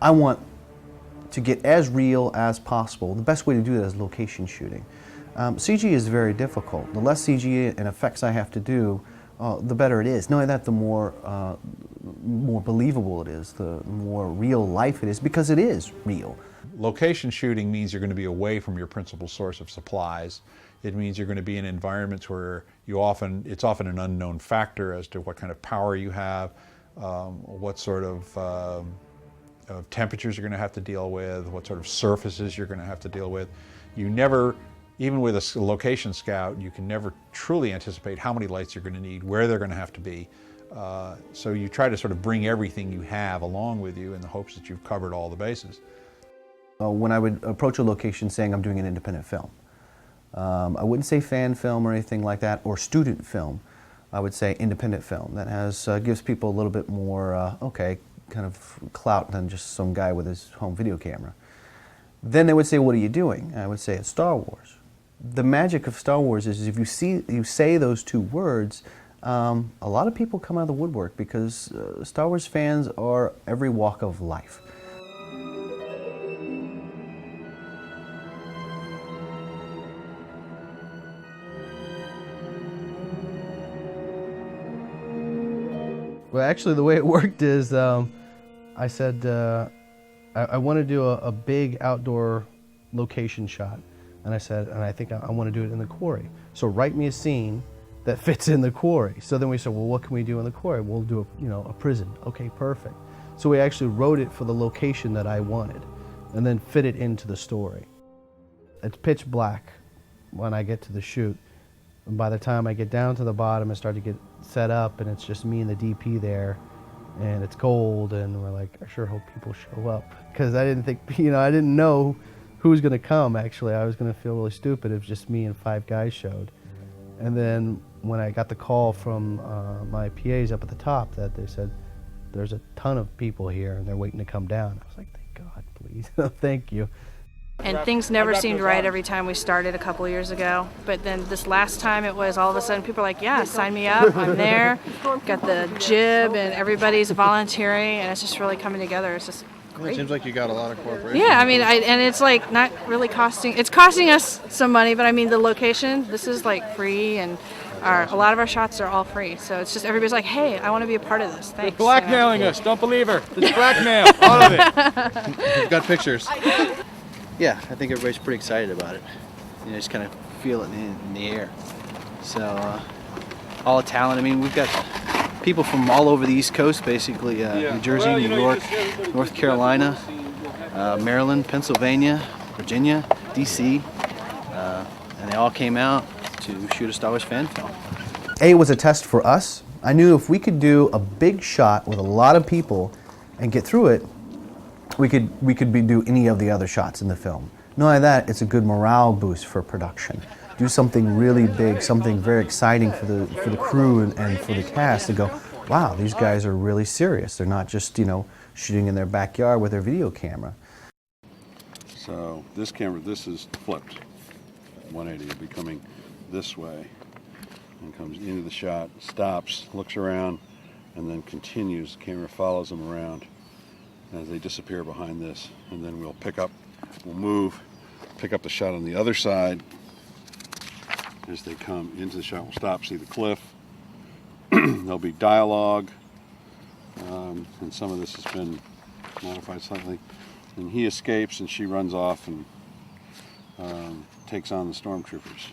I want to get as real as possible. The best way to do that is location shooting. CG is very difficult. The less CG and effects I have to do, the better it is. Not only that, the more believable it is, the more real life it is, because it is real. Location shooting means you're going to be away from your principal source of supplies. It means you're going to be in environments where it's often an unknown factor as to what kind of power you have, what sort of temperatures you're going to have to deal with, what sort of surfaces you're going to have to deal with. You never, even with a location scout, you can never truly anticipate how many lights you're going to need, where they're going to have to be. So you try to sort of bring everything you have along with you in the hopes that you've covered all the bases. When I would approach a location saying I'm doing an independent film, I wouldn't say fan film or anything like that, or student film. I would say independent film. That gives people a little bit more, kind of clout than just some guy with his home video camera. Then they would say, what are you doing? I would say, it's Star Wars. The magic of Star Wars is if you say those two words, a lot of people come out of the woodwork, because Star Wars fans are every walk of life. Well, actually, the way it worked is I said I want to do a big outdoor location shot, and I said, and I think I want to do it in the quarry. So write me a scene that fits in the quarry. So then we said, well, what can we do in the quarry? We'll do a prison. Okay, perfect. So we actually wrote it for the location that I wanted, and then fit it into the story. It's pitch black when I get to the shoot. And by the time I get down to the bottom and start to get set up, and it's just me and the DP there, and it's cold, and we're like, I sure hope people show up, because I didn't think, I didn't know who was going to come. Actually, I was going to feel really stupid if just me and 5 guys showed. And then when I got the call from my PAs up at the top that they said, there's a ton of people here and they're waiting to come down, I was like, thank God, please. Thank you. And things never seemed right every time we started a couple years ago. But then this last time, it was all of a sudden people are like, yeah, sign me up, I'm there. Got the jib, and everybody's volunteering, and it's just really coming together. It's just great. It seems like you got a lot of cooperation. Yeah, I mean, and it's like not really it's costing us some money, but I mean, the location, this is like free, and a lot of our shots are all free. So it's just everybody's like, hey, I want to be a part of this. Thanks. They're blackmailing us. Don't believe her. It's blackmail. All of it. We've got pictures. Yeah, I think everybody's pretty excited about it. Just kind of feel it in the air. So, all the talent. I mean, we've got people from all over the East Coast, basically. New Jersey, New York, North Carolina, Maryland, Pennsylvania, Virginia, DC. And they all came out to shoot a Star Wars fan film. It was a test for us. I knew if we could do a big shot with a lot of people and get through it, we could do any of the other shots in the film. Not only that, it's a good morale boost for production. Do something really big, something very exciting for the crew and for the cast to go, wow, these guys are really serious. They're not just, shooting in their backyard with their video camera. So this camera, this is flipped 180. It'll be coming this way and comes into the shot, stops, looks around, and then continues. The camera follows them around as they disappear behind this, and then we'll move, pick up the shot on the other side. As they come into the shot, we'll stop, see the cliff. There'll be dialogue, and some of this has been modified slightly. And he escapes, and she runs off and takes on the stormtroopers.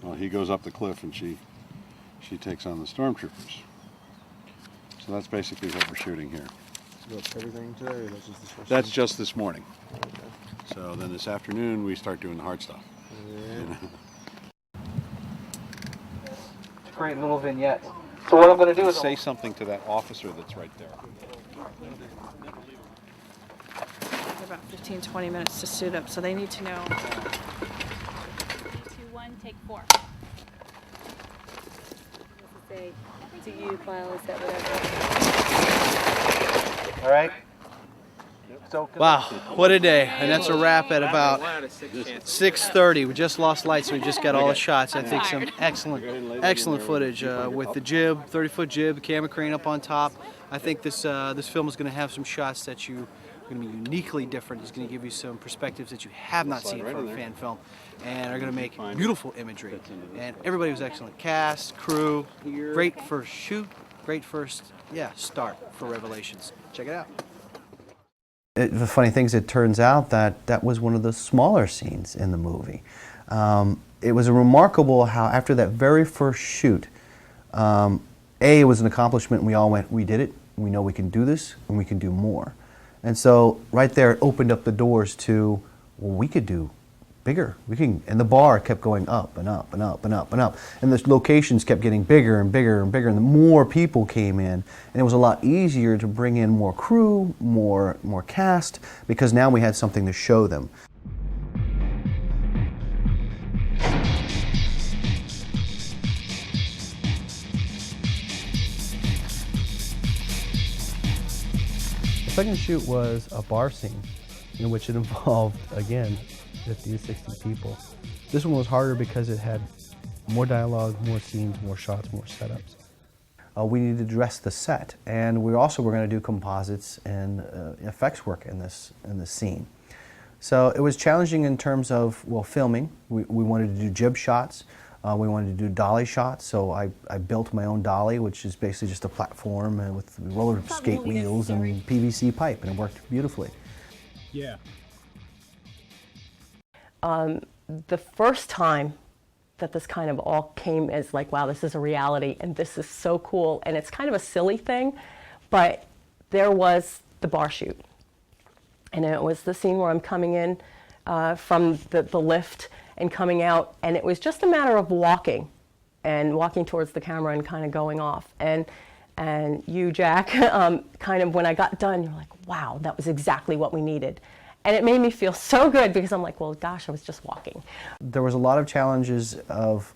Well, he goes up the cliff, and she takes on the stormtroopers. So that's basically what we're shooting here. That's everything today, or that's just this first That's scene? just this morning. Okay. So then this afternoon we start doing the hard stuff. Yeah. It's a great little vignette. So what I'm going to do is Say something to that officer that's right there. about 15, 20 minutes to suit up, so they need to know. 2, 1, take 4. This is a DU file, is that whatever? All right. Wow, what a day. And that's a wrap at about 6:30. We just lost lights, so we just got all the shots. I think some excellent footage with the jib, 30-foot jib, the camera crane up on top. I think this film is going to have some shots that you going to be uniquely different. It's going to give you some perspectives that you have not seen from a fan film, and are going to make beautiful imagery. And everybody was excellent. Cast, crew, great first shoot, great first, start for Revelations. Check it out. The funny thing is, it turns out that that was one of the smaller scenes in the movie. It was remarkable how after that very first shoot, it was an accomplishment, and we all went, we did it, we know we can do this, and we can do more. And so right there it opened up the doors to, well, we could do bigger. And the bar kept going up and up and up and up and up. And the locations kept getting bigger and bigger and bigger, and the more people came in. And it was a lot easier to bring in more crew, more cast, because now we had something to show them. The second shoot was a bar scene in which it involved, again, 50 to 60 people. This one was harder because it had more dialogue, more scenes, more shots, more setups. We needed to dress the set, and we also were going to do composites and effects work in this scene. So it was challenging in terms of, well, filming. We wanted to do jib shots. We wanted to do dolly shots, so I built my own dolly, which is basically just a platform with roller skate wheels and PVC pipe, and it worked beautifully. Yeah. The first time that this kind of all came as like, wow, this is a reality, and this is so cool, and it's kind of a silly thing, but there was the bar shoot. And it was the scene where I'm coming in from the lift and coming out, and it was just a matter of walking towards the camera and kind of going off. And you, Jack, kind of when I got done, you're like, wow, that was exactly what we needed. And it made me feel so good because I'm like, well, gosh, I was just walking. There was a lot of challenges of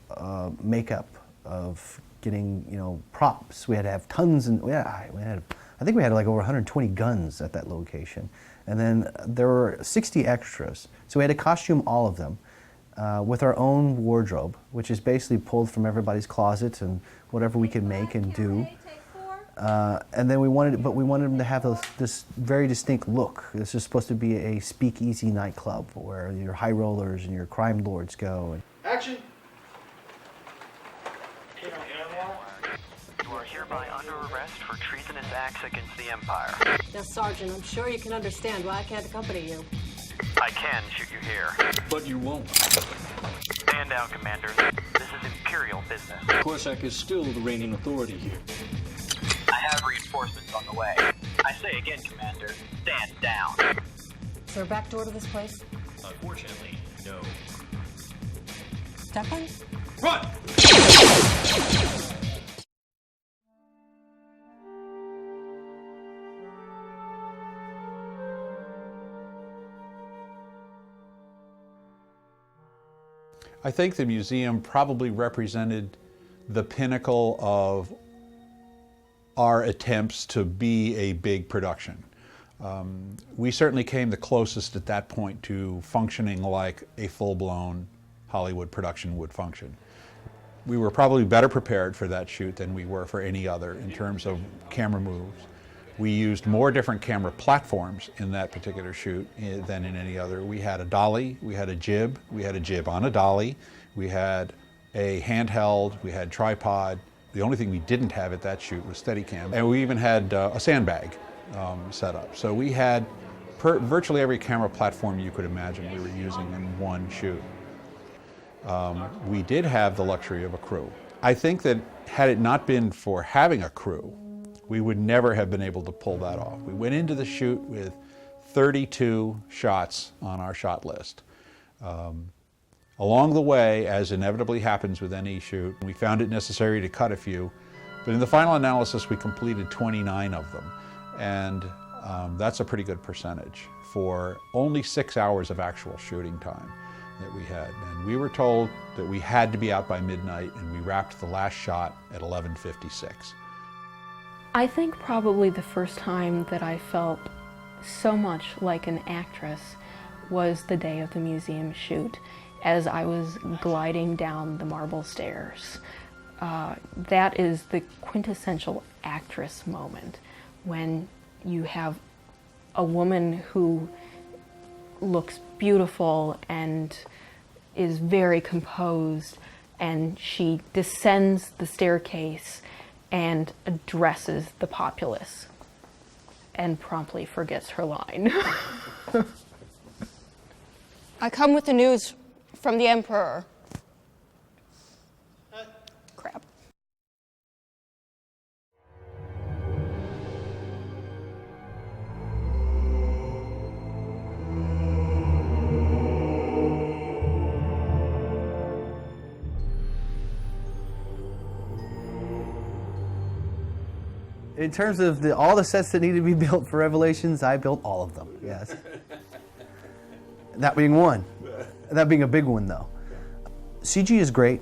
makeup, of getting, props. We had to have tons, and I think we had like over 120 guns at that location. And then there were 60 extras. So we had to costume all of them with our own wardrobe, which is basically pulled from everybody's closet and whatever we could make and do. And then we wanted them to have this very distinct look. This is supposed to be a speakeasy nightclub where your high rollers and your crime lords go. Action! You are hereby under arrest for treasonous acts against the Empire. Now, Sergeant, I'm sure you can understand why I can't accompany you. I can shoot you here. But you won't. Stand down, Commander. This is Imperial business. Korsak is still the reigning authority here. I have reinforcements on the way. I say again, Commander, stand down. Is there a back door to this place? Unfortunately, no. Step on? Run! I think the museum probably represented the pinnacle of our attempts to be a big production. We certainly came the closest at that point to functioning like a full-blown Hollywood production would function. We were probably better prepared for that shoot than we were for any other in terms of camera moves. We used more different camera platforms in that particular shoot than in any other. We had a dolly, we had a jib on a dolly, we had a handheld, we had tripod. The only thing we didn't have at that shoot was Steadicam. And we even had a sandbag set up. So we had virtually every camera platform you could imagine we were using in one shoot. We did have the luxury of a crew. I think that had it not been for having a crew, we would never have been able to pull that off. We went into the shoot with 32 shots on our shot list. Along the way, as inevitably happens with any shoot, we found it necessary to cut a few, but in the final analysis we completed 29 of them, and that's a pretty good percentage for only 6 hours of actual shooting time that we had. And we were told that we had to be out by midnight, and we wrapped the last shot at 11:56. I think probably the first time that I felt so much like an actress was the day of the museum shoot, as I was gliding down the marble stairs. That is the quintessential actress moment, when you have a woman who looks beautiful and is very composed, and she descends the staircase and addresses the populace and promptly forgets her line. I come with the news from the Emperor. Crap. In terms of all the sets that need to be built for Revelations, I built all of them, yes. That being one. That being a big one, though. CG is great,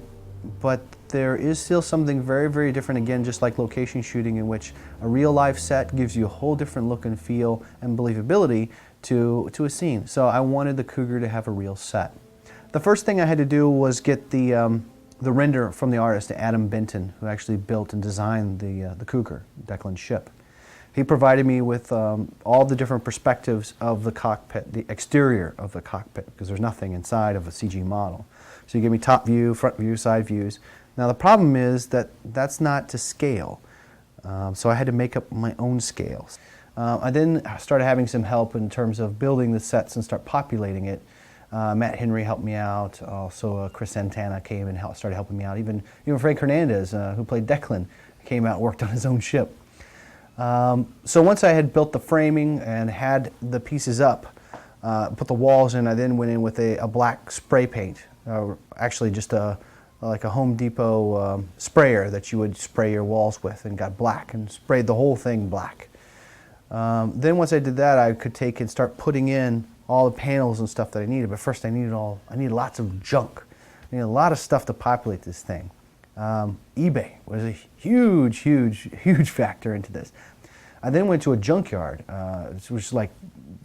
but there is still something very, very different, again, just like location shooting, in which a real-life set gives you a whole different look and feel and believability to a scene. So I wanted the Cougar to have a real set. The first thing I had to do was get the render from the artist, Adam Benton, who actually built and designed the Cougar, Declan's ship. He provided me with all the different perspectives of the cockpit, the exterior of the cockpit, because there's nothing inside of a CG model. So he gave me top view, front view, side views. Now the problem is that that's not to scale. So I had to make up my own scales. I then started having some help in terms of building the sets and start populating it. Matt Henry helped me out. Also, Chris Santana came and started helping me out. Even Frank Hernandez, who played Declan, came out and worked on his own ship. So once I had built the framing and had the pieces up, put the walls in, I then went in with a black spray paint. Actually, just like a Home Depot sprayer that you would spray your walls with, and got black and sprayed the whole thing black. Then once I did that, I could take and start putting in all the panels and stuff that I needed. But first, I needed lots of junk. I needed a lot of stuff to populate this thing. eBay was a huge, huge, huge factor into this. I then went to a junkyard, which was like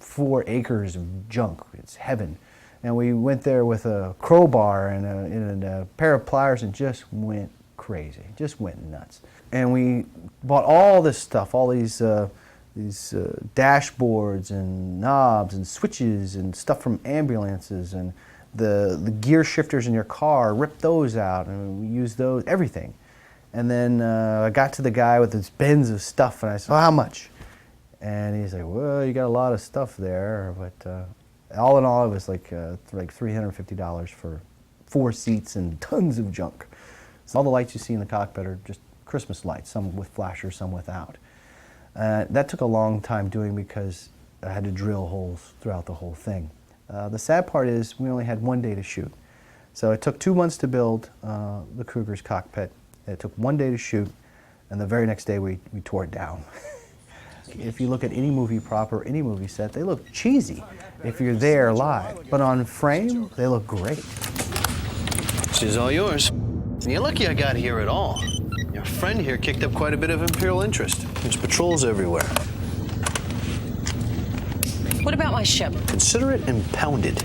4 acres of junk. It's heaven. And we went there with a crowbar and a pair of pliers and just went crazy, just went nuts. And we bought all this stuff, all these dashboards and knobs and switches and stuff from ambulances, and the gear shifters in your car, ripped those out, and we used those, everything. And then I got to the guy with his bins of stuff, and I said, well, how much? And he's like, well, you got a lot of stuff there, but all in all, it was like $350 for 4 seats and tons of junk. So all the lights you see in the cockpit are just Christmas lights, some with flashers, some without. That took a long time doing because I had to drill holes throughout the whole thing. The sad part is we only had 1 day to shoot. So it took 2 months to build the Cougar's cockpit. It took 1 day to shoot, and the very next day we tore it down. If you look at any movie prop or any movie set, they look cheesy if you're there live. But on frame, they look great. She's all yours. And you're lucky I got here at all. Your friend here kicked up quite a bit of Imperial interest. There's patrols everywhere. What about my ship? Consider it impounded.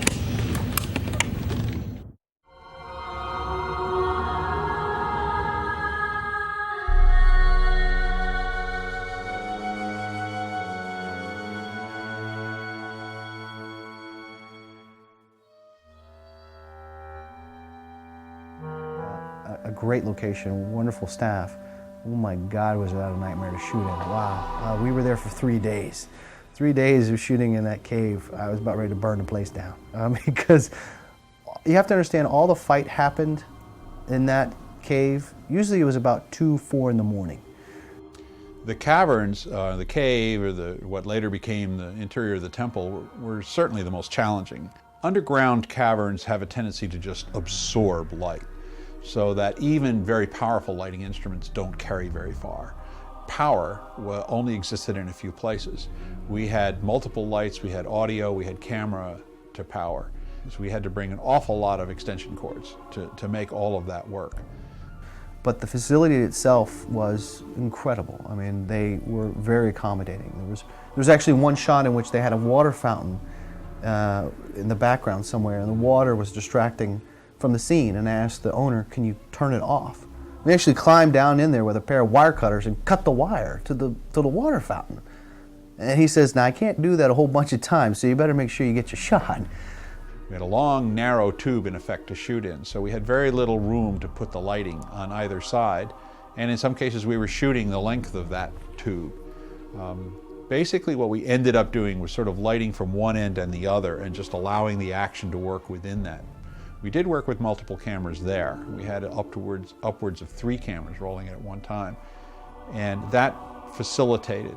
A great location, wonderful staff. Oh my God, was that a nightmare to shoot in. Wow. We were there for 3 days. 3 days of shooting in that cave. I was about ready to burn the place down. Because you have to understand, all the fight happened in that cave. Usually it was about 2, 4 in the morning. The caverns, the cave, or what later became the interior of the temple, were certainly the most challenging. Underground caverns have a tendency to just absorb light, so that even very powerful lighting instruments don't carry very far. Power only existed in a few places. We had multiple lights, we had audio, we had camera to power. So we had to bring an awful lot of extension cords to make all of that work. But the facility itself was incredible. I mean, they were very accommodating. There was actually one shot in which they had a water fountain in the background somewhere, and the water was distracting from the scene, and I asked the owner, can you turn it off? We actually climbed down in there with a pair of wire cutters and cut the wire to the water fountain. And he says, now I can't do that a whole bunch of times, so you better make sure you get your shot. We had a long, narrow tube, in effect, to shoot in, so we had very little room to put the lighting on either side, and in some cases we were shooting the length of that tube. Basically what we ended up doing was sort of lighting from one end and the other and just allowing the action to work within that. We did work with multiple cameras there. We had upwards of 3 cameras rolling at one time, and that facilitated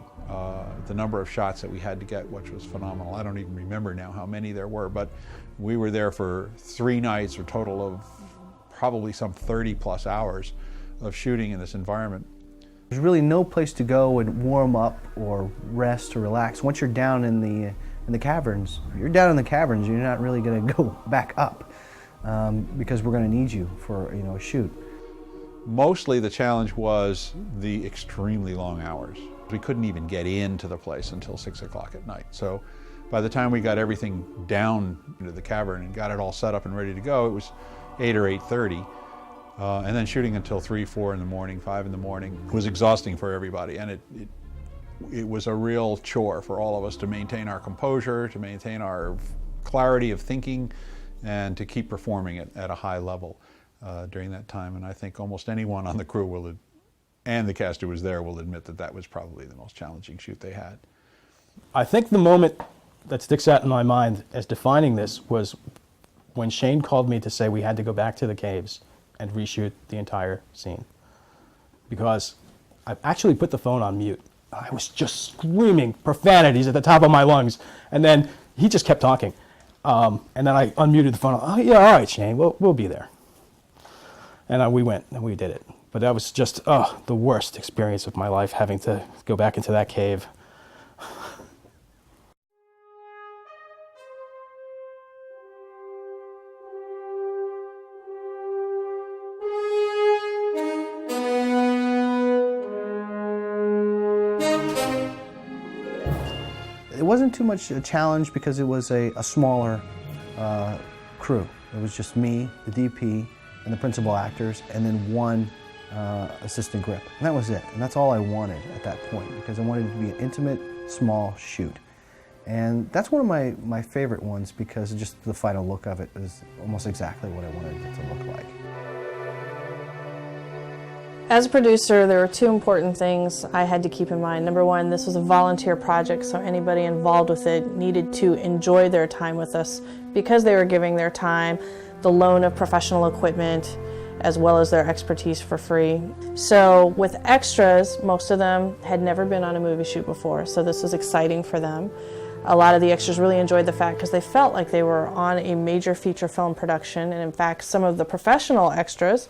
the number of shots that we had to get, which was phenomenal. I don't even remember now how many there were, but we were there for 3 nights, or a total of probably some 30+ hours of shooting in this environment. There's really no place to go and warm up or rest or relax. Once you're down in the caverns, you're not really going to go back up because we're going to need you for a shoot. Mostly the challenge was the extremely long hours. We couldn't even get into the place until 6 o'clock at night. So by the time we got everything down into the cavern and got it all set up and ready to go, it was 8 or 8:30. And then shooting until 3, 4 in the morning, 5 in the morning was exhausting for everybody. And it was a real chore for all of us to maintain our composure, to maintain our clarity of thinking, and to keep performing it at a high level during that time. And I think almost anyone on the crew and the cast who was there will admit that that was probably the most challenging shoot they had. I think the moment that sticks out in my mind as defining this was when Shane called me to say we had to go back to the caves and reshoot the entire scene. Because I actually put the phone on mute. I was just screaming profanities at the top of my lungs, and then he just kept talking. And then I unmuted the phone. Oh yeah, all right, Shane, we'll be there. And we went and we did it. But that was just the worst experience of my life, having to go back into that cave. It wasn't too much a challenge because it was a smaller crew. It was just me, the DP, and the principal actors, and then one assistant grip. And that was it. And that's all I wanted at that point, because I wanted it to be an intimate, small shoot. And that's one of my favorite ones, because just the final look of it is almost exactly what I wanted it to look like. As a producer, there were 2 important things I had to keep in mind. Number 1, this was a volunteer project, so anybody involved with it needed to enjoy their time with us because they were giving their time, the loan of professional equipment, as well as their expertise for free. So with extras, most of them had never been on a movie shoot before, so this was exciting for them. A lot of the extras really enjoyed the fact because they felt like they were on a major feature film production, and in fact, some of the professional extras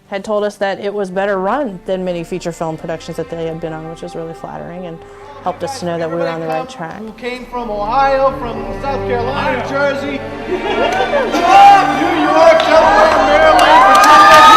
had told us that it was better run than many feature film productions that they had been on, which was really flattering and helped us to know that we were on the right track. Who came from Ohio, from South Carolina, Jersey, New York, Delaware, Maryland, Virginia,